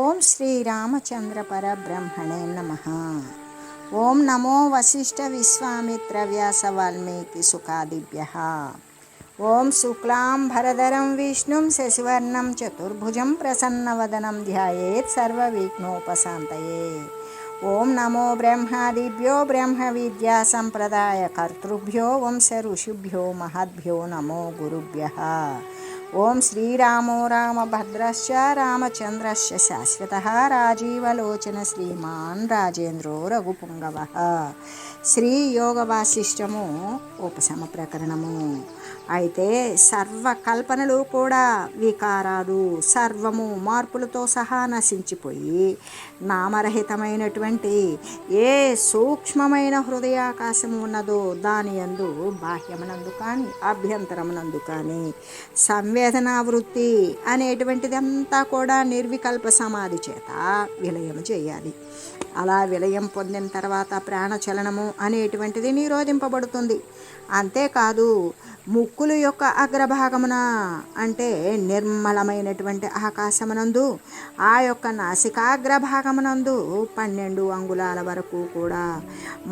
ఓం శ్రీరామచంద్ర పరబ్రహ్మణే నమః. ఓం నమో వశిష్ఠ విశ్వామిత్ర వ్యాస వాల్మీకి సుఖాదిభ్యః. ఓం శుక్లాం భరధరం విష్ణుం శశివర్ణం చతుర్భుజం ప్రసన్నవదనం ధ్యాయేత్ సర్వవిఘ్నోపశాంతయే. ఓం నమో బ్రహ్మాదిభ్యో బ్రహ్మ విద్యా సంప్రదాయ కర్తృభ్యో వంశ ఋషిభ్యో మహద్భ్యో నమో గురుభ్యః. ఓం శ్రీరామో రామభద్రశ్చ రామచంద్రశ్చ శాశ్వతః రాజీవలోచన శ్రీమాన్ రాజేంద్రో రఘుపుంగవః. శ్రీ యోగ వాసిష్టము ఉపశమ ప్రకరణము. అయితే సర్వకల్పనలు కూడా వికారాలు సర్వము మార్పులతో సహా నశించిపోయి నామరహితమైనటువంటి ఏ సూక్ష్మమైన హృదయాకాశము ఉన్నదో దాని యందు బాహ్యమునందు కానీ అభ్యంతరమునందు కానీ సంవేదనా వృత్తి అనేటువంటిదంతా కూడా నిర్వికల్ప సమాధి చేత విలయం చేయాలి. అలా విలయం పొందిన తర్వాత ప్రాణచలనము అనేటువంటిది నిరోధింపబడుతుంది. అంతేకాదు ముక్కులు యొక్క అగ్రభాగమున అంటే నిర్మలమైనటువంటి ఆకాశమునందు ఆ యొక్క నాసికాగ్రభాగమునందు 12 అంగుళాల వరకు కూడా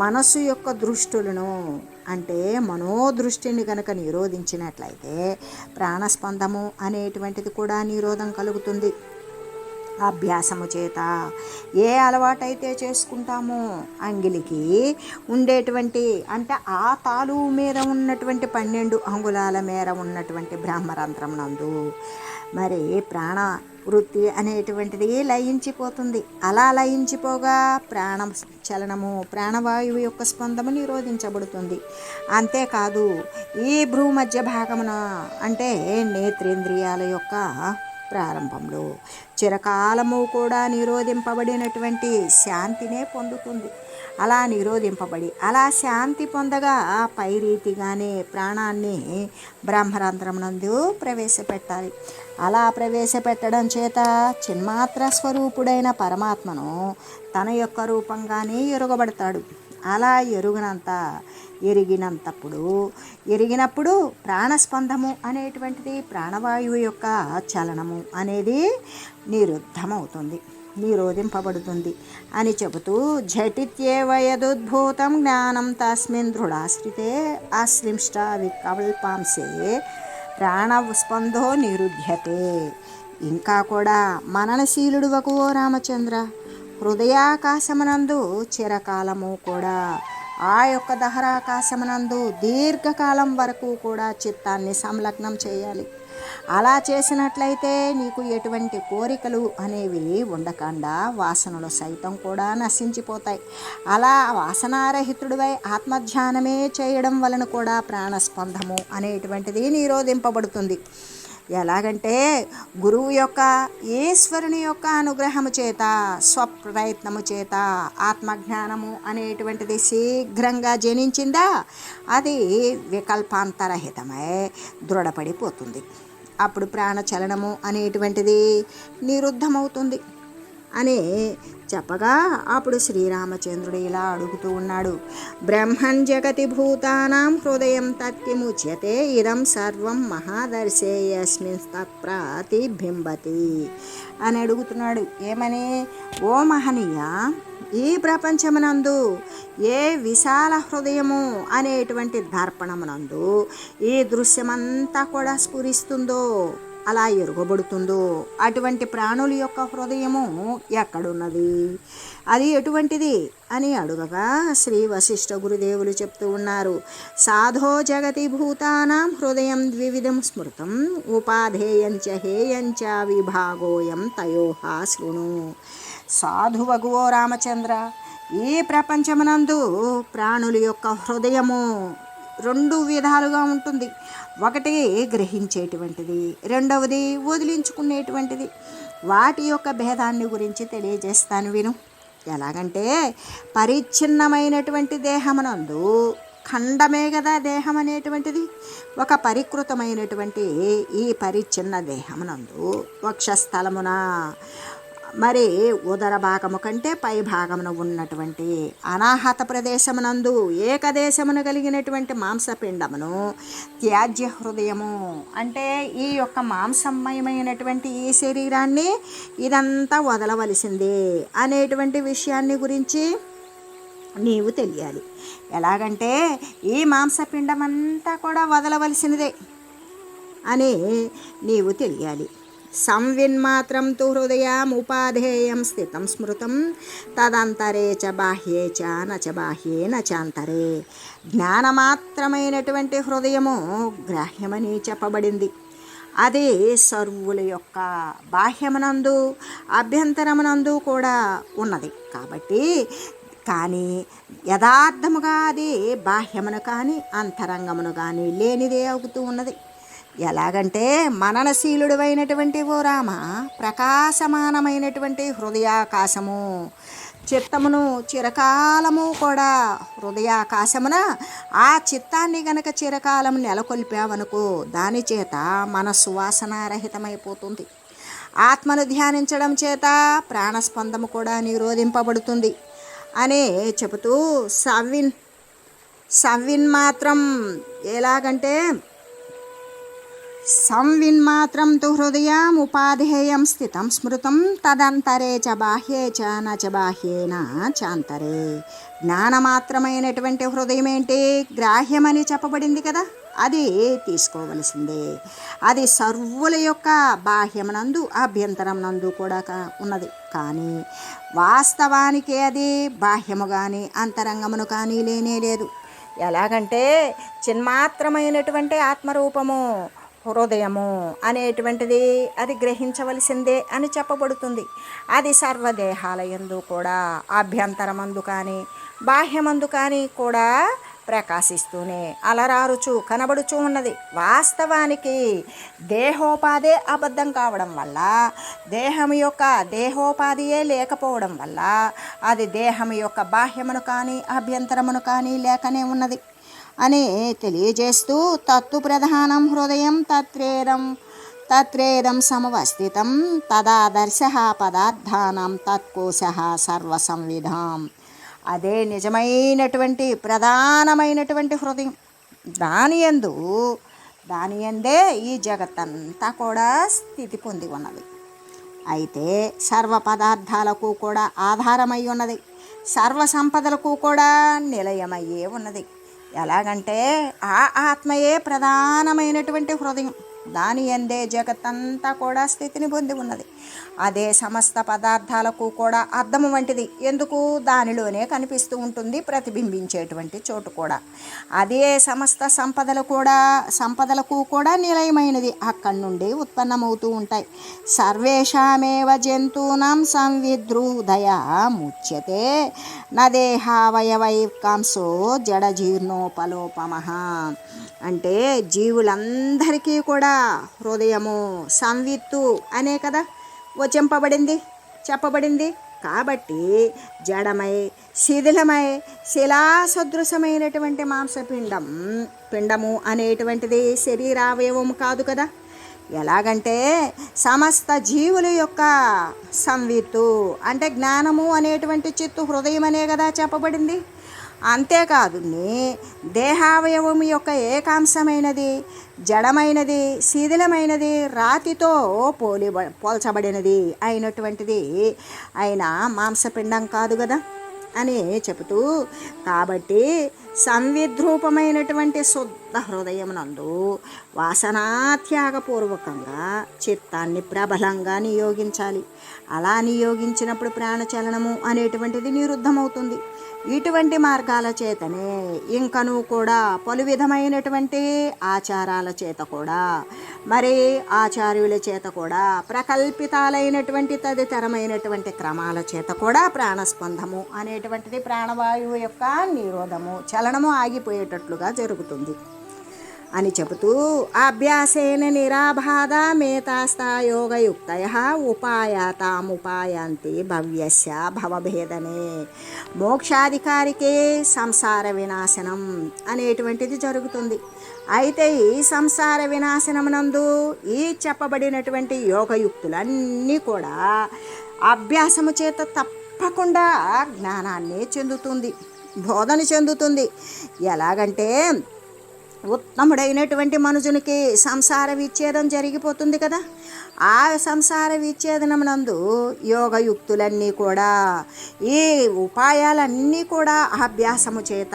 మనస్సు యొక్క దృష్టులను అంటే మనోదృష్టిని కనుక నిరోధించినట్లయితే ప్రాణస్పందము అనేటువంటిది కూడా నిరోధం కలుగుతుంది. అభ్యాసము చేత ఏ అలవాటైతే చేసుకుంటామో అంగిలికి ఉండేటువంటి అంటే ఆ తాలు మీద ఉన్నటువంటి 12 అంగుళాల మేర ఉన్నటువంటి బ్రహ్మరంధ్రం నందు మరి ప్రాణ వృత్తి అనేటువంటిది లయించిపోతుంది. అలా లయించిపోగా ప్రాణ చలనము ప్రాణవాయువు యొక్క స్పందము నిరోధించబడుతుంది. అంతేకాదు ఈ భ్రూమధ్య భాగమున అంటే నేత్రేంద్రియాల యొక్క ప్రారంభంలో చిరకాలము కూడా నిరోధింపబడినటువంటి శాంతినే పొందుతుంది. అలా నిరోధింపబడి అలా శాంతి పొందగా పై రీతిగానే ప్రాణాన్ని బ్రహ్మరంధ్రం నందు ప్రవేశపెట్టాలి. అలా ప్రవేశపెట్టడం చేత చిన్మాత్ర స్వరూపుడైన పరమాత్మను తన యొక్క రూపంగానే ఎరుగబడతాడు. అలా ఎరిగినప్పుడు ప్రాణస్పందము అనేటువంటిది ప్రాణవాయువు యొక్క చలనము అనేది నిరోధింపబడుతుంది అని చెబుతూ ఝటిత్యేవ యదుద్భూతం జ్ఞానం తస్మిన్ దృఢాశ్రితే అశ్లింష్ట వికల్పాంశే ప్రాణస్పందో నిరుధ్యతే. ఇంకా కూడా మననశీలుడు వకు ఓ రామచంద్ర, హృదయాకాశమునందు చిరకాలము కూడా ఆ యొక్క దహరాకాశమునందు దీర్ఘకాలం వరకు కూడా చిత్తాన్ని సంలగ్నం చేయాలి. అలా చేసినట్లయితే నీకు ఎటువంటి కోరికలు అనేవి ఉండకుండా వాసనలు సైతం కూడా నశించిపోతాయి. అలా వాసనారహితుడివై ఆత్మధ్యానమే చేయడం వలన కూడా ప్రాణస్పందము అనేటువంటిది నిరోధింపబడుతుంది. ఎలాగంటే గురువు యొక్క ఈశ్వరుని యొక్క అనుగ్రహము చేత స్వప్రయత్నము చేత ఆత్మజ్ఞానము అనేటువంటిది శీఘ్రంగా జనించిందా అది వికల్పాంతరహితమై దృఢపడిపోతుంది. అప్పుడు ప్రాణచలనము అనేటువంటిది నిరుద్ధమవుతుంది అని చెప్పగా అప్పుడు శ్రీరామచంద్రుడు ఇలా అడుగుతూ ఉన్నాడు. బ్రహ్మన్ జగతి భూతానాం హృదయం తత్కిముచ్యతే ఇదం సర్వం మహాదర్శే యస్మిన్ తత్ప్రతిబింబతి అని అడుగుతున్నాడు. ఏమని? ఓ మహనీయ, ఈ ప్రపంచమునందు ఏ విశాల హృదయము అనేటువంటి దర్పణమునందు ఈ దృశ్యమంతా కూడా స్ఫురిస్తుందో అలా ఎరుగబడుతుందో అటువంటి ప్రాణుల యొక్క హృదయము ఎక్కడున్నది, అది ఎటువంటిది అని అడుగగా శ్రీ వశిష్ఠ గురుదేవులు చెప్తూ ఉన్నారు. సాధో జగతి భూతానాం హృదయం ద్వివిధం స్మృతం ఉపాధేయంచ హేయంచ విభాగోయం తయోహ శృణు. సాధువగువో రామచంద్ర, ఈ ప్రపంచమునందు ప్రాణుల యొక్క హృదయము 2 విధాలుగా ఉంటుంది. ఒకటి గ్రహించేటువంటిది, రెండవది వదిలించుకునేటువంటిది. వాటి యొక్క భేదాన్ని గురించి తెలియజేస్తాను విను. ఎలాగంటే పరిచ్ఛిన్నమైనటువంటి దేహమునందు ఖండమే కదా దేహం అనేటువంటిది. ఒక పరికృతమైనటువంటి ఈ పరిచ్ఛిన్న దేహమునందు వక్షస్థలమున మరి ఉదర భాగము కంటే పై భాగమున ఉన్నటువంటి అనాహత ప్రదేశమునందు ఏకదేశమును కలిగినటువంటి మాంసపిండమును త్యాజ్య హృదయము అంటే ఈ యొక్క మాంసమయమైనటువంటి ఈ శరీరాన్ని ఇదంతా వదలవలసిందే అనేటువంటి విషయాన్ని గురించి నీవు తెలియాలి. ఎలాగంటే ఈ మాంసపిండం అంతా కూడా వదలవలసినదే అని నీవు తెలియాలి. సంవిన్మాత్రం తు హృదయముపాధేయం స్థితం స్మృతం తదంతరే చ బాహ్యే చ నచ బాహ్యే నచాంతరే. జ్ఞానమాత్రమైనటువంటి హృదయము గ్రాహ్యమని చెప్పబడింది. అది సర్వుల యొక్క బాహ్యమునందు అభ్యంతరమునందు కూడా ఉన్నది. కాబట్టి కానీ యథార్థముగా అది బాహ్యమును కానీ అంతరంగమును కానీ లేనిదే అవుతూ ఉన్నది. ఎలాగంటే మననశీలుడు అయినటువంటి ఓ రామ, ప్రకాశమానమైనటువంటి హృదయాకాశము చిత్తమును చిరకాలము కూడా హృదయాకాశమున ఆ చిత్తాన్ని గనక చిరకాలము నెలకొల్పావనుకో దాని చేత మనస్సు వాసనారహితమైపోతుంది. ఆత్మను ధ్యానించడం చేత ప్రాణస్పందము కూడా నిరోధింపబడుతుంది అని చెబుతూ సంవిన్మాత్రం ఎలాగంటే సంవిన్మాత్రం తు హృదయముపాధేయం స్థితం స్మృతం తదంతరే చ బాహ్యే చ నచ బాహ్యేన చాంతరే. జ్ఞానమాత్రమైనటువంటి హృదయం ఏంటి? గ్రాహ్యమని చెప్పబడింది కదా, అది తీసుకోవలసిందే. అది సర్వుల యొక్క బాహ్యమునందు అభ్యంతరమునందు కూడా ఉన్నది. కానీ వాస్తవానికి అది బాహ్యము కానీ అంతరంగమును కానీ లేనే లేదు. ఎలాగంటే చిన్మాత్రమైనటువంటి ఆత్మరూపము హృదయము అనేటువంటిది అది గ్రహించవలసిందే అని చెప్పబడుతుంది. అది సర్వదేహాల యందు కూడా అభ్యంతరమందు కానీ బాహ్యమందు కానీ కూడా ప్రకాశిస్తూనే అలరారుచు కనబడుచూ ఉన్నది. వాస్తవానికి దేహోపాధే అబద్ధం కావడం వల్ల, దేహం యొక్క దేహోపాధియే లేకపోవడం వల్ల అది దేహం యొక్క బాహ్యమును కానీ అభ్యంతరమును కానీ లేకనే ఉన్నది అని తెలియజేస్తూ తత్తు ప్రధానం హృదయం తత్రేదం సమవస్థితం తదాదర్శ పదార్థానం తత్కోశ సర్వసంవిధాం. అదే నిజమైనటువంటి ప్రధానమైనటువంటి హృదయం. దాని యందే ఈ జగత్తంతా కూడా స్థితి పొంది ఉన్నది. అయితే సర్వ పదార్థాలకు కూడా ఆధారమై ఉన్నది, సర్వ సంపదలకు కూడా నిలయమయ్యే ఉన్నది. ఎలాగంటే ఆ ఆత్మయే ప్రధానమైనటువంటి హృదయం. దాని యందే జగత్తంతా కూడా స్థితిని పొంది ఉన్నది. అదే సమస్త పదార్థాలకు కూడా అద్దము వంటిది. ఎందుకు? దానిలోనే కనిపిస్తూ ఉంటుంది, ప్రతిబింబించేటువంటి చోటు కూడా. అదే సమస్త సంపదలకు కూడా నిలయమైనది. అక్కడి నుండి ఉత్పన్నమవుతూ ఉంటాయి. సర్వేషామేవ జంతూనాం సంవిద్రుదయ ముచ్యతే నదేహావయవైకాంశో జడజీర్ణోపలోపమః. అంటే జీవులందరికీ కూడా హృదయము సంవిత్తు అనే కదా చెప్పబడింది. కాబట్టి జడమై శిథిలమై శిలాసదృశమైనటువంటి పిండము అనేటువంటిది శరీరావయవం కాదు కదా. ఎలాగంటే సమస్త జీవుల యొక్క సంవిత్తు అంటే జ్ఞానము అనేటువంటి చిత్తు హృదయం అనే కదా చెప్పబడింది. అంతేకాదు దేహావయవం యొక్క ఏకాంశమైనది, జడమైనది, శిథిలమైనది, రాతితో పోల్చబడినది అయినటువంటిది అయిన మాంసపిండం కాదు కదా అని చెబుతూ, కాబట్టి సంవిద్రూపమైనటువంటి శుద్ధ హృదయమునందు వాసనాత్యాగపూర్వకంగా చిత్తాన్ని ప్రబలంగా నియోగించాలి. అలా నియోగించినప్పుడు ప్రాణచలనము అనేటువంటిది నిరుద్ధమవుతుంది. ఇటువంటి మార్గాల చేతనే ఇంకనూ కూడా పలు విధమైనటువంటి ఆచారాల చేత కూడా మరి ఆచార్యుల చేత కూడా ప్రకల్పితాలైనటువంటి తదితరమైనటువంటి క్రమాల చేత కూడా ప్రాణస్పందము అనేటువంటిది ప్రాణవాయువు యొక్క నిరోధము చలనము ఆగిపోయేటట్లుగా జరుగుతుంది అని చెబుతూ, అభ్యాసేన నిరాబాధ మేతాస్తాయోగయుక్తయ ఉపాయాతాముపాయాంతి భవ్యస్య భవభేదనే. మోక్షాధికారికే సంసార వినాశనం అనేటువంటిది జరుగుతుంది. అయితే ఈ సంసార వినాశనమునందు ఈ చెప్పబడినటువంటి యోగయుక్తులన్నీ కూడా అభ్యాసము చేత తప్పకుండా జ్ఞానాన్ని చెందుతుంది, బోధన చెందుతుంది. ఎలాగంటే ఉత్తముడైనటువంటి మనుషునికి సంసార విచ్ఛేదం జరిగిపోతుంది కదా. ఆ సంసార విచ్ఛేదనమునందు యోగయుక్తులన్నీ కూడా, ఈ ఉపాయాలన్నీ కూడా అభ్యాసము చేత,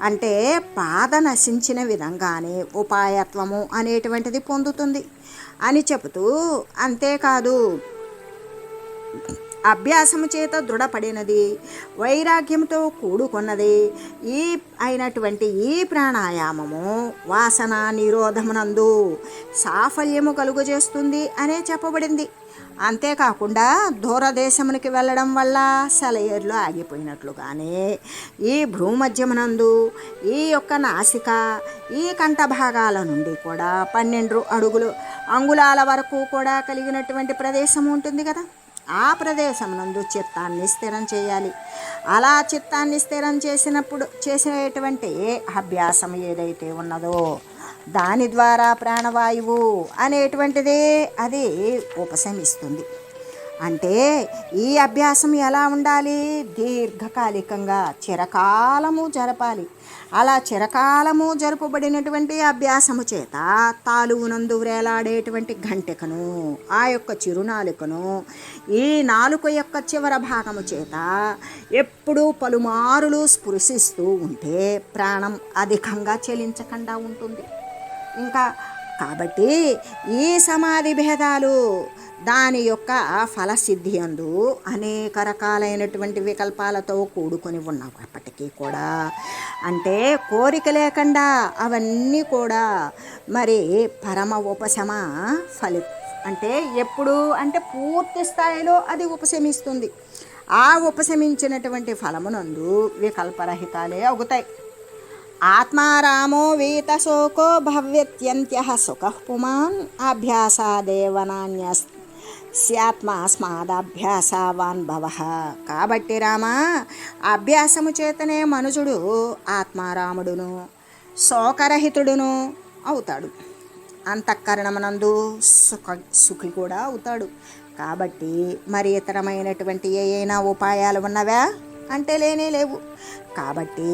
అంటే బాధ నశించిన విధంగానే ఉపాయత్వము అనేటువంటిది పొందుతుంది అని చెబుతూ, అంతేకాదు అభ్యాసము చేత దృఢపడినది, వైరాగ్యంతో కూడుకున్నది ఈ అయినటువంటి ఈ ప్రాణాయామము వాసన నిరోధమునందు సాఫల్యము కలుగజేస్తుంది అనే చెప్పబడింది. అంతేకాకుండా దూరదేశమునికి వెళ్ళడం వల్ల సెలయేర్లు ఆగిపోయినట్లుగానే ఈ భ్రూమధ్యమునందు ఈ యొక్క నాసిక, ఈ కంఠ భాగాల నుండి కూడా 12 అంగుళాల వరకు కూడా కలిగినటువంటి ప్రదేశం ఉంటుంది కదా. ఆ ప్రదేశం నందు చిత్తాన్ని స్థిరం చేయాలి. అలా చిత్తాన్ని స్థిరం చేసేటువంటి అభ్యాసం ఏదైతే ఉన్నదో దాని ద్వారా ప్రాణవాయువు అనేటువంటిది అది ఉపశమిస్తుంది. అంటే ఈ అభ్యాసం ఎలా ఉండాలి? దీర్ఘకాలికంగా చిరకాలము జరపాలి. అలా చిరకాలము జరుపబడినటువంటి అభ్యాసము చేత తాలువునందు వేలాడేటువంటి గంటెకను, ఆ యొక్క చిరునాలుకను, ఈ నాలుక యొక్క చివర భాగము చేత ఎప్పుడూ పలుమారులు స్పృశిస్తూ ఉంటే ప్రాణం అధికంగా చెలించకుండా ఉంటుంది. ఇంకా కాబట్టి ఈ సమాధి భేదాలు దాని యొక్క ఫలసిద్ధి అందు అనేక రకాలైనటువంటి వికల్పాలతో కూడుకొని ఉన్నప్పటికీ కూడా, అంటే కోరిక లేకుండా అవన్నీ కూడా మరి పరమ ఉపశమ అంటే ఎప్పుడు అంటే పూర్తి స్థాయిలో అది ఉపశమిస్తుంది. ఆ ఉపశమించినటువంటి ఫలమునందు వికల్పరహితాలే అవుతాయి. ఆత్మారామో వీతశోకో భవ్యత్యంత్యః సుఖః పుమాన్ అభ్యాసాదేవనాన్య స్యాత్మాస్మాదభ్యాసవాన్ భవః. కాబట్టి రామా, అభ్యాసము చేతనే మనుజుడు ఆత్మారాముడును శోకరహితుడును అవుతాడు. అంతఃకరణమునందు సుఖి కూడా అవుతాడు. కాబట్టి మరి ఇతరమైనటువంటి ఏవైనా ఉపాయాలు ఉన్నవా అంటే లేనే లేవు. కాబట్టి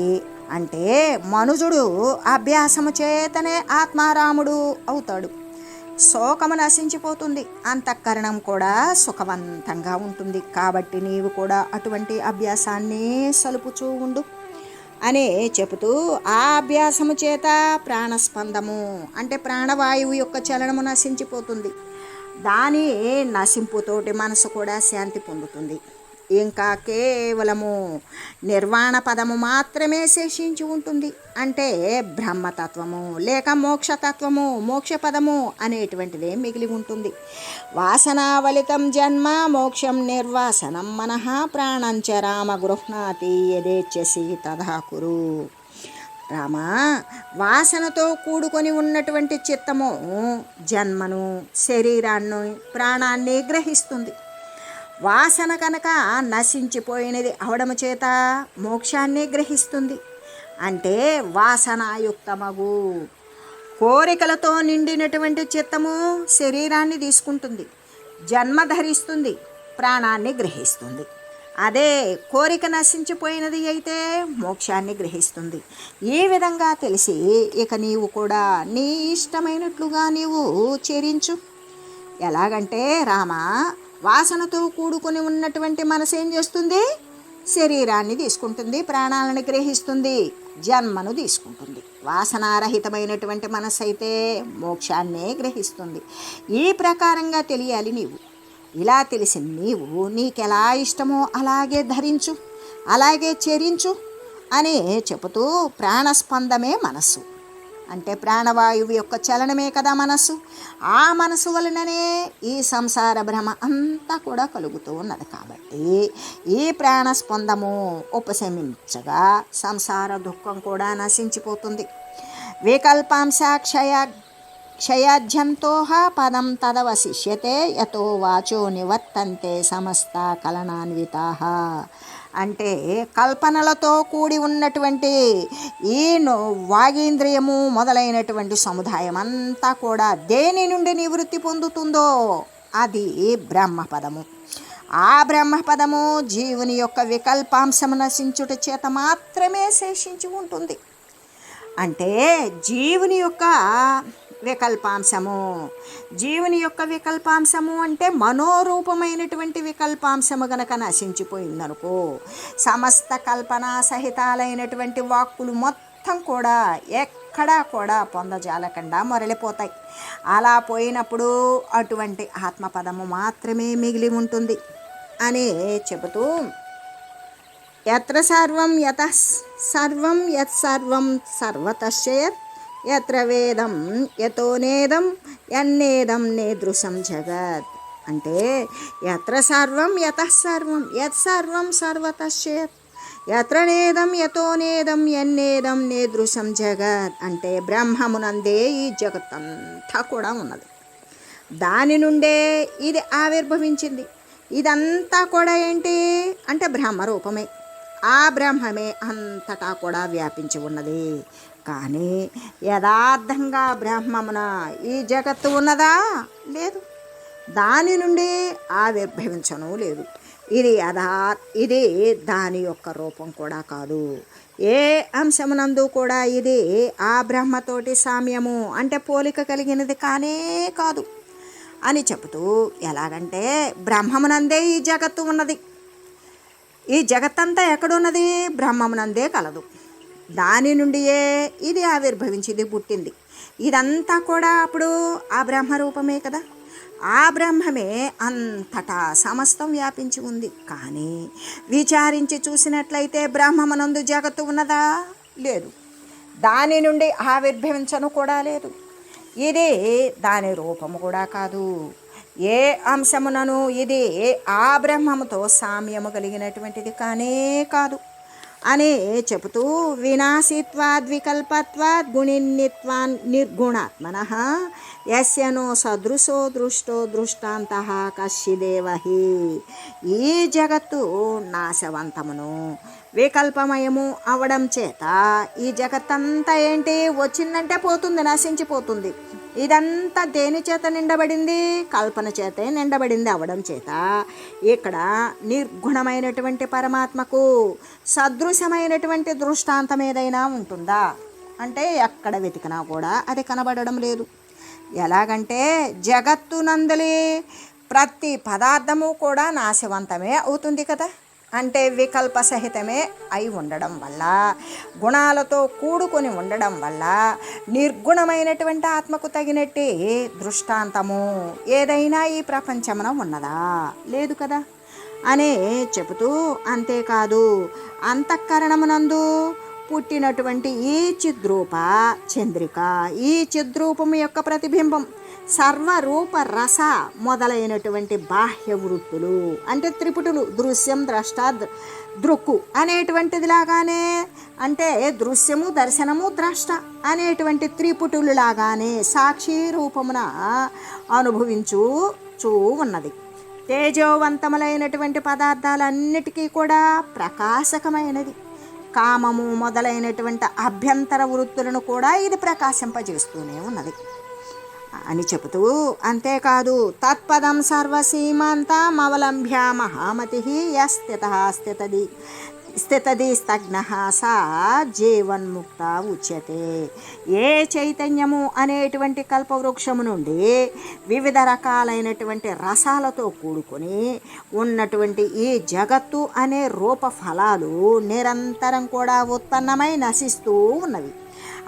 అంటే మనుజుడు అభ్యాసము చేతనే ఆత్మారాముడు అవుతాడు. శోకము నశించిపోతుంది, అంతఃకరణం కూడా సుఖవంతంగా ఉంటుంది. కాబట్టి నీవు కూడా అటువంటి అభ్యాసాన్ని సలుపుచూ ఉండు అనే చెబుతూ, ఆ అభ్యాసము చేత ప్రాణస్పందము అంటే ప్రాణవాయువు యొక్క చలనము నశించిపోతుంది. దాని నశింపుతోటి మనసు కూడా శాంతి పొందుతుంది. ఇంకా కేవలము నిర్వాణ పదము మాత్రమే శేషించి ఉంటుంది. అంటే బ్రహ్మతత్వము లేక మోక్షతత్వము, మోక్షపదము అనేటువంటిదే మిగిలి ఉంటుంది. వాసనావలితం జన్మ మోక్షం నిర్వాసనం మనః ప్రాణంచ రామ గృహ్ణాతి యదేచ్ఛసి తథా కురు. రామా, వాసనతో కూడుకొని ఉన్నటువంటి చిత్తము జన్మను, శరీరాన్ని, ప్రాణాన్ని గ్రహిస్తుంది. వాసన కనుక నశించిపోయినది అవడము చేత మోక్షాన్ని గ్రహిస్తుంది. అంటే వాసనాయుక్తమగు కోరికలతో నిండినటువంటి చిత్తము శరీరాన్ని తీసుకుంటుంది, జన్మ ధరిస్తుంది, ప్రాణాన్ని గ్రహిస్తుంది. అదే కోరిక నశించిపోయినది అయితే మోక్షాన్ని గ్రహిస్తుంది. ఈ విధంగా తెలిసి ఇక నీవు కూడా నీ ఇష్టమైనట్లుగా నీవు చరించు. ఎలాగంటే రామా, వాసనతో కూడుకొని ఉన్నటువంటి మనసు ఏం చేస్తుంది? శరీరాన్ని తీసుకుంటుంది, ప్రాణాలను గ్రహిస్తుంది, జన్మను తీసుకుంటుంది. వాసనారహితమైనటువంటి మనసు అయితే మోక్షాన్నే గ్రహిస్తుంది. ఈ ప్రకారంగా తెలియాలి నీవు. ఇలా తెలిసి నీవు నీకెలా ఇష్టమో అలాగే ధరించు, అలాగే చరించు అని చెబుతూ, ప్రాణస్పందమే మనస్సు అంటే ప్రాణవాయువు యొక్క చలనమే కదా మనస్సు. ఆ మనసు వలననే ఈ సంసార భ్రమ అంతా కూడా కలుగుతూ ఉన్నది. కాబట్టి ఈ ప్రాణస్పందము ఉపశమించగా సంసార దుఃఖం కూడా నశించిపోతుంది. వికల్పాంశ క్షయాధ్యంతోహ పదం తదవశిష్యతే యతో వాచో నివర్తంతే సమస్త కలనాన్వితాః. అంటే కల్పనలతో కూడి ఉన్నటువంటి ఈ వాగీంద్రియము మొదలైనటువంటి సముదాయం అంతా కూడా దేని నుండి నివృత్తి పొందుతుందో అది బ్రహ్మపదము. ఆ బ్రహ్మపదము జీవుని యొక్క వికల్పాంశము నశించుట చేత మాత్రమే శేషించి ఉంటుంది. అంటే జీవుని యొక్క వికల్పాంశము అంటే మనోరూపమైనటువంటి వికల్పాంశము గనక నశించిపోయిందనుకో, సమస్త కల్పనా సహితాలైనటువంటి వాక్కులు మొత్తం కూడా ఎక్కడా కూడా పొందజాలకుండా మొరలిపోతాయి. అలా పోయినప్పుడు అటువంటి ఆత్మపదము మాత్రమే మిగిలి ఉంటుంది అని చెబుతూ, యత్ర సర్వం యతః సర్వం యత్సర్వం సర్వతశ్చయత్ యత్ర వేదం యతో నేదం యన్నేదం నేదృశం జగత్. అంటే యత్ర సర్వం యతః సర్వం యత్సర్వం సర్వతశ్చయత్ యత్ర నేదం యతో నేదం యన్నేదం నేదృశం జగత్. అంటే బ్రహ్మమునందే ఈ జగత్తంతా కూడా ఉన్నది. దాని నుండే ఇది ఆవిర్భవించింది. ఇదంతా కూడా ఏంటి అంటే బ్రహ్మరూపమే. ఆ బ్రహ్మమే అంతటా కూడా వ్యాపించి ఉన్నది. కానీ యథార్థంగా బ్రహ్మమున ఈ జగత్తు ఉన్నదా? లేదు. దాని నుండి ఆవిర్భవించను లేదు. ఇది దాని యొక్క రూపం కూడా కాదు. ఏ అంశమునందు కూడా ఇది ఆ బ్రహ్మతోటి సామ్యము అంటే పోలిక కలిగినది కానే కాదు అని చెబుతూ, ఎలాగంటే బ్రహ్మమునందే ఈ జగత్తు ఉన్నది. ఈ జగత్తంతా ఎక్కడున్నది? బ్రహ్మమునందే కలదు. దాని నుండియే ఇది ఆవిర్భవించింది, పుట్టింది. ఇదంతా కూడా అప్పుడు ఆ బ్రహ్మరూపమే కదా. ఆ బ్రహ్మమే అంతటా సమస్తం వ్యాపించి ఉంది. కానీ విచారించి చూసినట్లయితే బ్రహ్మమునందు జగత్తు ఉన్నదా? లేదు. దాని నుండి ఆవిర్భవించను కూడా లేదు. ఇది దాని రూపము కూడా కాదు. ఏ అంశమునను ఇది ఆ బ్రహ్మముతో సామ్యము కలిగినటువంటిది కానే కాదు అని చెబుతూ, వినాశిత్వాద్వికల్పత్వాద్ గుణిన్నిత్వాన్ నిర్గుణాత్మనః యస్యనో సదృశో దృష్టో దృష్టాంతః కశ్చిదేవహి. ఈ జగత్తు నాశవంతమును వికల్పమయము అవడం చేత ఈ జగత్తంతా ఏంటి వచ్చిందంటే పోతుంది, నశించిపోతుంది. ఇదంతా దేని చేత నిండబడింది? కల్పన చేతే నిండబడింది అవడం చేత ఇక్కడ నిర్గుణమైనటువంటి పరమాత్మకు సదృశమైనటువంటి దృష్టాంతం ఏదైనా ఉంటుందా అంటే ఎక్కడ వెతికినా కూడా అది కనబడడం లేదు. ఎలాగంటే జగత్తునందలి ప్రతి పదార్థము కూడా నాశవంతమే అవుతుంది కదా. అంటే వికల్ప సహితమే అయి ఉండడం వల్ల, గుణాలతో కూడుకొని ఉండడం వల్ల నిర్గుణమైనటువంటి ఆత్మకు తగినట్టు దృష్టాంతము ఏదైనా ఈ ప్రపంచమున ఉన్నదా? లేదు కదా అని చెబుతూ, అంతేకాదు అంతఃకరణమునందు పుట్టినటువంటి ఈ చిద్రూప చంద్రిక, ఈ చిద్రూపము యొక్క ప్రతిబింబం సర్వరూప రస మొదలైనటువంటి బాహ్య వృత్తులు అంటే త్రిపుటులు, దృశ్యం ద్రష్ట దృక్కు అనేటువంటిది లాగానే, అంటే దృశ్యము దర్శనము ద్రష్ట అనేటువంటి త్రిపుటులు లాగానే సాక్షి రూపమున అనుభవించూ ఉన్నది. తేజోవంతములైనటువంటి పదార్థాలన్నిటికీ కూడా ప్రకాశకమైనది. కామము మొదలైనటువంటి అభ్యంతర వృత్తులను కూడా ఇది ప్రకాశింపజేస్తూనే ఉన్నది అని చెబుతూ, అంతేకాదు తత్పదం సర్వసీమాంతమవలంబ్య మహామతి స్థితది స్తగ్న సా జీవన్ముక్త ఉచ్యతే. ఏ చైతన్యము అనేటువంటి కల్పవృక్షము నుండి వివిధ రకాలైనటువంటి రసాలతో కూడుకొని ఉన్నటువంటి ఈ జగత్తు అనే రూప ఫలాలు నిరంతరం కూడా ఉత్పన్నమై నశిస్తూ ఉన్నవి.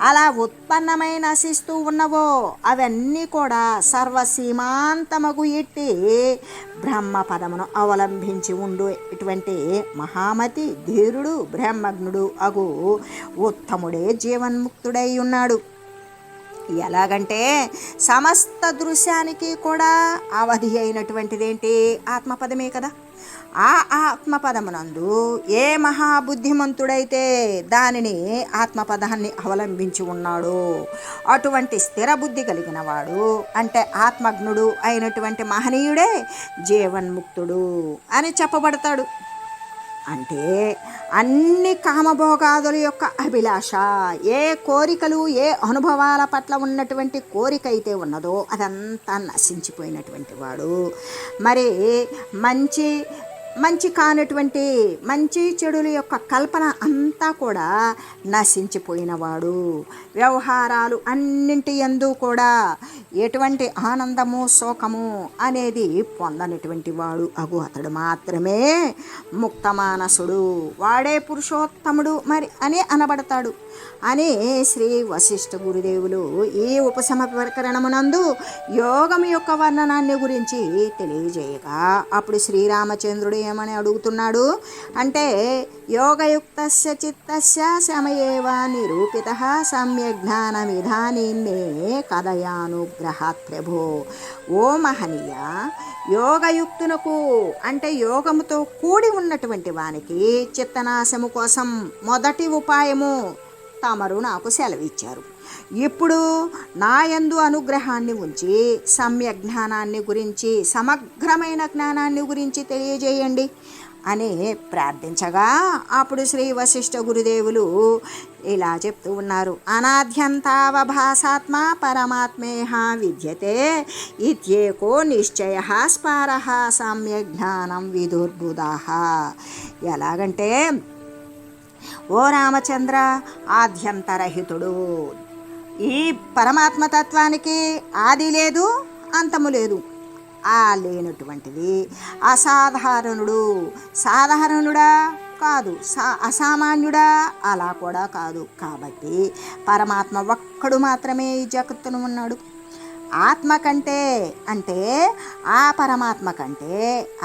అలా ఉత్పన్నమై నశిస్తూ ఉన్నవో అవన్నీ కూడా సర్వసీమాంతమగు ఇట్టి బ్రహ్మపదమును అవలంబించి ఉండు ఇటువంటి మహామతి ధీరుడు బ్రహ్మజ్ఞుడు అగు ఉత్తముడే జీవన్ముక్తుడై ఉన్నాడు. ఎలాగంటే సమస్త దృశ్యానికి కూడా అవధి అయినటువంటిదేంటి? ఆత్మపదమే కదా. ఆ ఆత్మపదమునందు ఏ మహాబుద్ధిమంతుడైతే దానిని ఆత్మపదాన్ని అవలంబించి ఉన్నాడో అటువంటి స్థిర బుద్ధి కలిగిన వాడు అంటే ఆత్మజ్ఞుడు అయినటువంటి మహనీయుడే జీవన్ముక్తుడు అని చెప్పబడతాడు. అంటే అన్ని కామభోగాదుల యొక్క అభిలాష, ఏ కోరికలు ఏ అనుభవాల పట్ల ఉన్నటువంటి కోరిక అయితే ఉన్నదో అదంతా నశించిపోయినటువంటి వాడు. మరి మంచి మంచి కానటువంటి మంచి చెడుల యొక్క కల్పన అంతా కూడా నశించిపోయినవాడు. వ్యవహారాలు అన్నింటి యందు కూడా ఎటువంటి ఆనందము శోకము అనేది పొందనటువంటి వాడు అతడు మాత్రమే ముక్తమానసుడు, వాడే పురుషోత్తముడు మరి అని అనబడతాడు అని శ్రీ వశిష్ఠ గురుదేవులు ఈ ఉపశమ ప్రకరణమునందు యోగం యొక్క వర్ణనాన్ని గురించి తెలియజేయగా, అప్పుడు శ్రీరామచంద్రుడు ఏమని అడుగుతున్నాడు అంటే, యోగయుక్తస్య చిత్తస్య శమయేవ నిరూపితః సమ్యక్ జ్ఞానమిధానిన్నే కథయానుగ్రహాత్ ప్రభో. ఓ మహనీయ, యోగయుక్తునకు అంటే యోగముతో కూడి ఉన్నటువంటి వానికి చిత్తనాశము కోసం మొదటి ఉపాయము తమరు నాకు సెలవిచ్చారు. ఇప్పుడు నాయందు అనుగ్రహాన్ని ఉంచి సమ్యక్ జ్ఞానాన్ని గురించి సమగ్రమైన జ్ఞానాన్ని గురించి తెలియజేయండి అని ప్రార్థించగా, అప్పుడు శ్రీ వశిష్ఠ గురుదేవులు ఇలా చెప్తూ ఉన్నారు. అనాద్యంతావభాసాత్మ పరమాత్మేహ విద్యతే ఇత్యేకో నిశ్చయ స్పారః సమ్యక్ జ్ఞానం విదుర్బుధాః. ఎలాగంటే, ఓ రామచంద్ర, ఆద్యంతరహితుడు, ఈ పరమాత్మతత్వానికి ఆది లేదు అంతము లేదు. ఆ లేనటువంటిది అసాధారణుడు, సాధారణుడా కాదు, అసామాన్యుడా అలా కూడా కాదు. కాబట్టి పరమాత్మ ఒక్కడు మాత్రమే ఈ జగత్తును ఉన్నాడు. ఆత్మ కంటే అంటే ఆ పరమాత్మ కంటే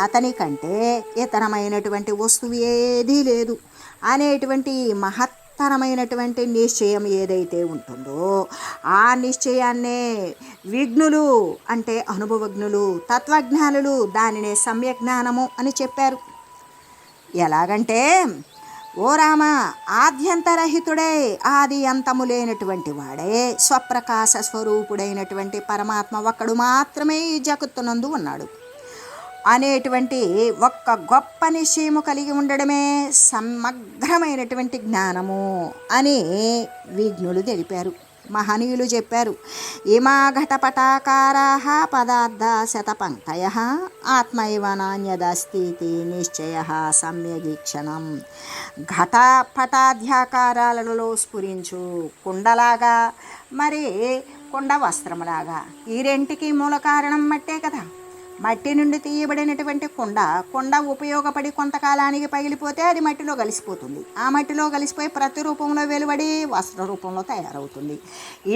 అతని కంటే ఇతరమైనటువంటి వస్తువు ఏదీ లేదు అనేటువంటి మహత్తరమైనటువంటి నిశ్చయం ఏదైతే ఉంటుందో ఆ నిశ్చయాన్నే విజ్ఞులు అంటే అనుభవజ్ఞులు, తత్వజ్ఞానులు దానినే సమ్యక్ జ్ఞానము అని చెప్పారు. ఎలాగంటే, ఓ రామ, ఆద్యంతరహితుడై ఆది అంతము లేనటువంటి వాడే స్వప్రకాశ స్వరూపుడైనటువంటి పరమాత్మ ఒక్కడు మాత్రమే ఈ జగత్తునందు ఉన్నాడు అనేటువంటి ఒక్క గొప్ప నిశ్చయము కలిగి ఉండడమే సమగ్రమైనటువంటి జ్ఞానము అని విజ్ఞులు తెలిపారు, మహనీయులు చెప్పారు. ఇమా ఘటపటాకారాః పదార్థ శతపంక్తయః ఆత్మైవ నాణ్యదస్తితి నిశ్చయః సమ్యగీక్షణం. ఘటపటాధ్యాకారాలలో స్ఫురించు కుండలాగా మరి కుండ వస్త్రములాగా, ఈ రెంటికి మూల కారణం మట్టే కదా. మట్టి నుండి తీయబడినటువంటి కుండ ఉపయోగపడి కొంతకాలానికి పగిలిపోతే అది మట్టిలో కలిసిపోతుంది. ఆ మట్టిలో కలిసిపోయి ప్రతి రూపంలో వెలువడి వస్త్ర రూపంలో తయారవుతుంది.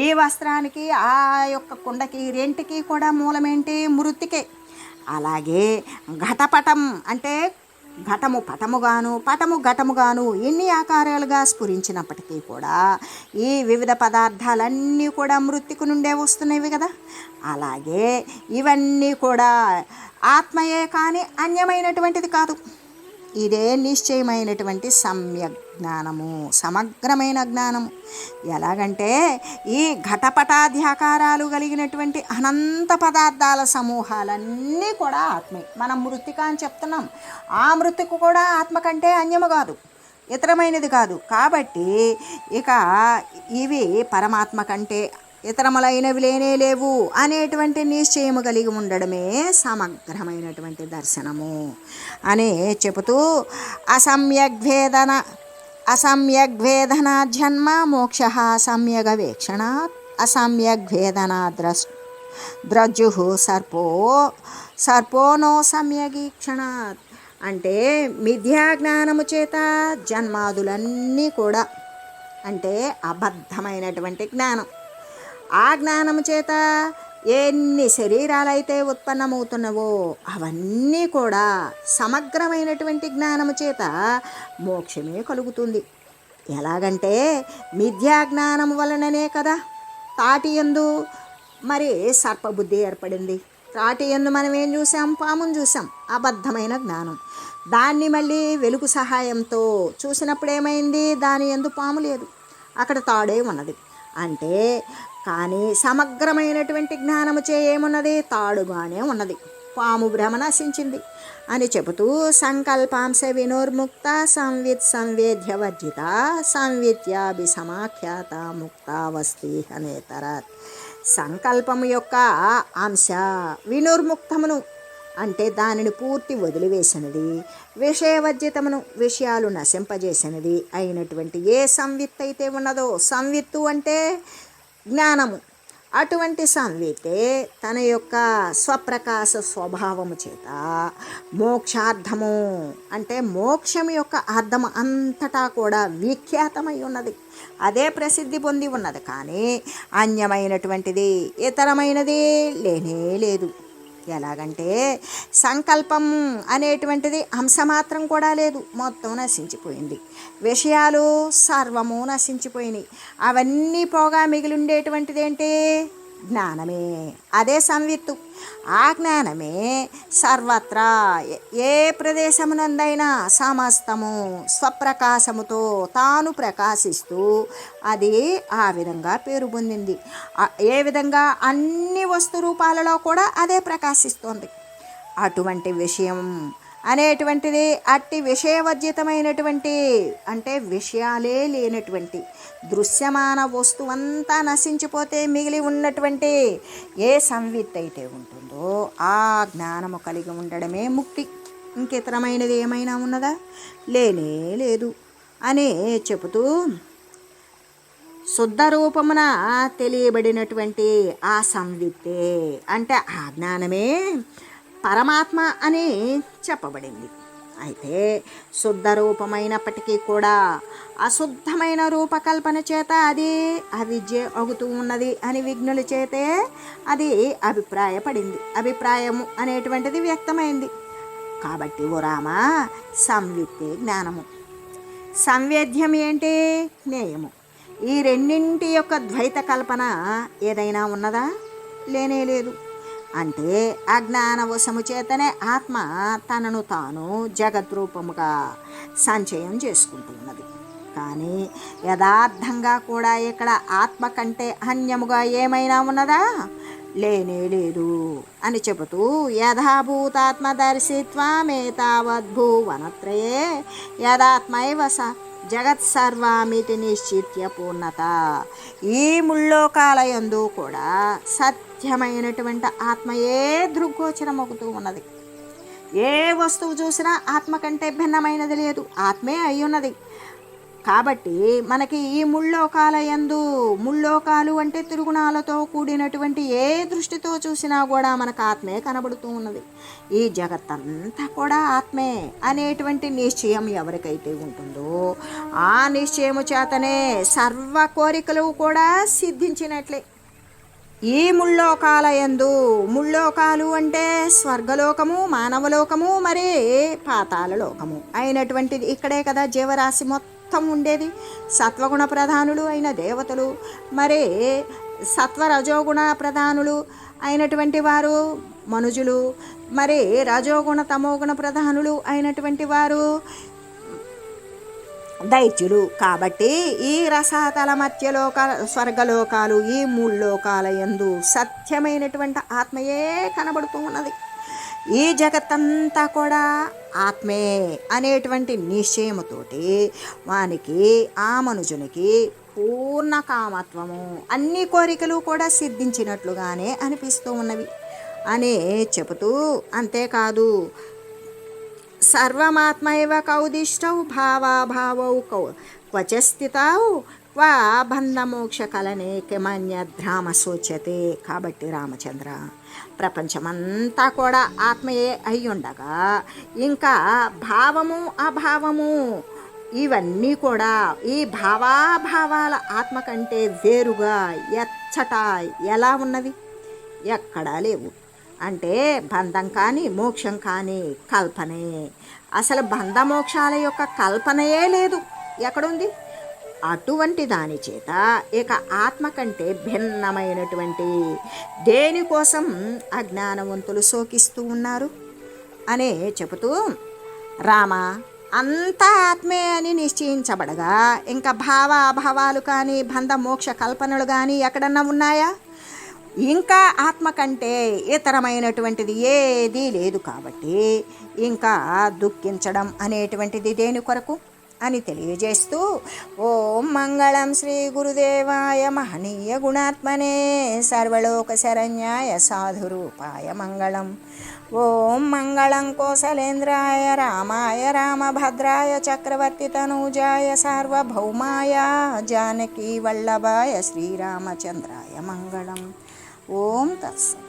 ఈ వస్త్రానికి ఆ యొక్క కుండకి రెంటికి కూడా మూలమేంటి? మృత్తికే. అలాగే ఘటపటం అంటే ఘటము పటముగాను పటము ఘటముగాను ఎన్ని ఆకారాలుగా స్ఫురించినప్పటికీ కూడా ఈ వివిధ పదార్థాలన్నీ కూడా మృత్తిక నుండే వస్తున్నవి కదా. అలాగే ఇవన్నీ కూడా ఆత్మయే కానీ అన్యమైనటువంటిది కాదు. ఇదే నిశ్చయమైనటువంటి సమ్యక్ జ్ఞానము, సమగ్రమైన జ్ఞానము. ఎలాగంటే, ఈ ఘటపటాధ్యాకారాలు కలిగినటువంటి అనంత పదార్థాల సమూహాలన్నీ కూడా ఆత్మే. మనం మృత్తిక అని చెప్తున్నాం, ఆ మృత్తిక కూడా ఆత్మ కంటే అన్యము కాదు, ఇతరమైనది కాదు. కాబట్టి ఇక ఇవి పరమాత్మ కంటే ఇతరములైనవి లేనే లేవు అనేటువంటి నిశ్చయము కలిగి ఉండడమే సమగ్రమైనటువంటి దర్శనము అని చెబుతూ, అసమ్యగ్వేదన జన్మ మోక్ష సమ్యగవేక్షణాత్ అసమ్యగ్వేదన ద్రజ్జు సర్పో నో సమ్యగీక్షణాత్. అంటే మిథ్యాజ్ఞానము చేత జన్మాదులన్నీ కూడా అంటే అబద్ధమైనటువంటి జ్ఞానం, ఆ జ్ఞానము చేత ఎన్ని శరీరాలైతే ఉత్పన్నమవుతున్నవో అవన్నీ కూడా సమగ్రమైనటువంటి జ్ఞానము చేత మోక్షమే కలుగుతుంది. ఎలాగంటే, మిథ్యాజ్ఞానము వలననే కదా తాటి యందు మరి సర్పబుద్ధి ఏర్పడింది. తాటి యందు మనం ఏం చూసాం? పామును చూసాం, అబద్ధమైన జ్ఞానం. దాన్ని మళ్ళీ వెలుగు సహాయంతో చూసినప్పుడు ఏమైంది? దాని యందు పాము లేదు, అక్కడ తాడే ఉన్నది. అంటే కానీ సమగ్రమైనటువంటి జ్ఞానము చే ఏమున్నది? తాడుగానే ఉన్నది. పాము భ్రమ నశించింది అని చెబుతూ సంకల్పాంశ వినోర్ముక్త సంవిత్ సంవేద్యవర్జిత సంవిత్యాభిసమాఖ్యాత ముక్తావస్తి అనేతరత్. సంకల్పము యొక్క అంశ వినుర్ముక్తమును అంటే దానిని పూర్తి వదిలివేసినది, విషయవర్జితమును విషయాలు నశింపజేసినది అయినటువంటి ఏ సంవిత్ అయితే ఉన్నదో, సంవిత్తు అంటే జ్ఞానము, అటువంటి సంవితే తన యొక్క స్వప్రకాశ స్వభావము చేత మోక్షార్థము అంటే మోక్షం యొక్క అర్థం అంతటా కూడా విఖ్యాతమై ఉన్నది, అదే ప్రసిద్ధి పొంది ఉన్నది. కానీ అన్యమైనటువంటిది ఇతరమైనది లేనే లేదు. ఎలాగంటే సంకల్పం అనేటువంటిది అంశ మాత్రం కూడా లేదు, మొత్తం నశించిపోయింది. విషయాలు సర్వము నశించిపోయినాయి. అవన్నీ పోగా మిగిలి ఉండేటువంటిది ఏంటి? జ్ఞానమే. అదే సంవిత్తు. ఆ జ్ఞానమే సర్వత్రా ఏ ప్రదేశమునందైనా సమస్తము స్వప్రకాశముతో తాను ప్రకాశిస్తూ అది ఆ విధంగా పేరు పొందింది. ఏ విధంగా? అన్ని వస్తు రూపాలలో కూడా అదే ప్రకాశిస్తోంది. అటువంటి విషయం అనేటువంటిది అట్టి విషయవర్జితమైనటువంటి అంటే విషయాలే లేనటువంటి దృశ్యమాన వస్తువంతా నశించిపోతే మిగిలి ఉన్నటువంటి ఏ సంవిత్ అయితే ఉంటుందో ఆ జ్ఞానము కలిగి ఉండడమే ముక్తి. ఇంకితరమైనది ఏమైనా ఉన్నదా? లేనే లేదు అని చెబుతూ శుద్ధ రూపమున తెలియబడినటువంటి ఆ సంవిత్తే అంటే ఆ జ్ఞానమే పరమాత్మ అని చెప్పబడింది. అయితే శుద్ధ రూపమైనప్పటికీ కూడా అశుద్ధమైన రూపకల్పన చేత అది అవిద్య అవుతూ ఉన్నది అని విజ్ఞుల చేతే అది అభిప్రాయపడింది. అభిప్రాయము అనేటువంటిది వ్యక్తమైంది. కాబట్టి ఓ రామ, సంవిత్తే జ్ఞానము, సంవేద్యం ఏంటి? జ్ఞేయము. ఈ రెండింటి యొక్క ద్వైత కల్పన ఏదైనా ఉన్నదా? లేనే లేదు. అంటే అజ్ఞానవశము చేతనే ఆత్మ తనను తాను జగద్రూపముగా సంచయం చేసుకుంటున్నది. కానీ యథార్థంగా కూడా ఇక్కడ ఆత్మ కంటే అన్యముగా ఏమైనా ఉన్నదా? లేనే లేదు అని చెబుతూ యథాభూతాత్మదర్శిత్వమేతావద్భువనత్రయే యథాత్మైవ స జగత్సర్వామితి నిశ్చిత్య పూర్ణత. ఈ ముల్లోకాలయందు కూడా సత్యమైనటువంటి ఆత్మయే దృగ్గోచరమవుతూ ఉన్నది. ఏ వస్తువు చూసినా ఆత్మ కంటే భిన్నమైనది లేదు, ఆత్మే అయి ఉన్నది. కాబట్టి మనకి ఈ ముల్లోకాలయందు, ముల్లోకాలు అంటే తిరుగుణాలతో కూడినటువంటి ఏ దృష్టితో చూసినా కూడా మనకు ఆత్మే కనబడుతూ ఉన్నది. ఈ జగత్తంతా కూడా ఆత్మే అనేటువంటి నిశ్చయం ఎవరికైతే ఉంటుందో ఆ నిశ్చయము చేతనే సర్వ కోరికలు కూడా సిద్ధించినట్లే. ఈ ముల్లోకాలయందు, ముల్లోకాలు అంటే స్వర్గలోకము, మానవలోకము, మరి పాతాళలోకము అయినటువంటిది ఇక్కడే కదా జీవరాశి మొత్తం ఉండేది. సత్వగుణ ప్రధానులు అయిన దేవతలు, మరి సత్వరజోగుణ ప్రధానులు అయినటువంటి వారు మనుజులు, మరి రజోగుణ తమోగుణ ప్రధానులు అయినటువంటి వారు దైత్యులు. కాబట్టి ఈ రసాతల మధ్యలోక స్వర్గలోకాలు, ఈ ముల్లోకాలయందు సత్యమైనటువంటి ఆత్మయే కనబడుతూ ఉన్నది. ఈ జగత్తంతా కూడా ఆత్మే అనేటువంటి నిశ్చయముతోటి వానికి, ఆ మనుజునికి పూర్ణ కామత్వము, అన్ని కోరికలు కూడా సిద్ధించినట్లుగానే అనిపిస్తూ ఉన్నవి అని చెబుతూ, అంతేకాదు సర్వమాత్మైవ కౌదిష్టౌ భావాభావౌ క్వచస్థితౌ క్వా బంధమోక్ష కలనేకమన్యద్రామ సూచ్యతే. కాబట్టి రామచంద్ర, ప్రపంచమంతా కూడా ఆత్మయే అయి ఉండగా ఇంకా భావము అభావము ఇవన్నీ కూడా ఈ భావాభావాల ఆత్మ కంటే వేరుగా ఎచ్చట ఎలా ఉన్నవి? ఎక్కడా లేవు. అంటే బంధం కానీ మోక్షం కానీ కల్పనే. అసలు బంధమోక్షాల యొక్క కల్పనయే లేదు. ఎక్కడుంది? అటువంటి దాని చేత ఇక ఆత్మ కంటే భిన్నమైనటువంటి దేనికోసం అజ్ఞానవంతులు శోకిస్తూ ఉన్నారు అనే చెబుతూ, రామ, అంతా ఆత్మే అని నిశ్చయించబడగా ఇంకా భావ అభావాలు కానీ బంధ మోక్ష కల్పనలు కానీ ఎక్కడన్నా ఉన్నాయా? ఇంకా ఆత్మ కంటే ఇతరమైనటువంటిది ఏదీ లేదు కాబట్టి ఇంకా దుఃఖించడం అనేటువంటిది దేని కొరకు అని తెలియజేస్తూ, ఓం మంగళం శ్రీ గురుదేవాయ మహనీయ గుణాత్మనే సర్వలోక శరణ్యాయ సాధురూపాయ మంగళం. ఓం మంగళం కోసలేంద్రాయ రామాయ రామభద్రాయ చక్రవర్తి తనూజాయ సార్వభౌమాయ జానకీ వల్లభాయ శ్రీరామచంద్రాయ మంగళం. ఓం తత్సత్.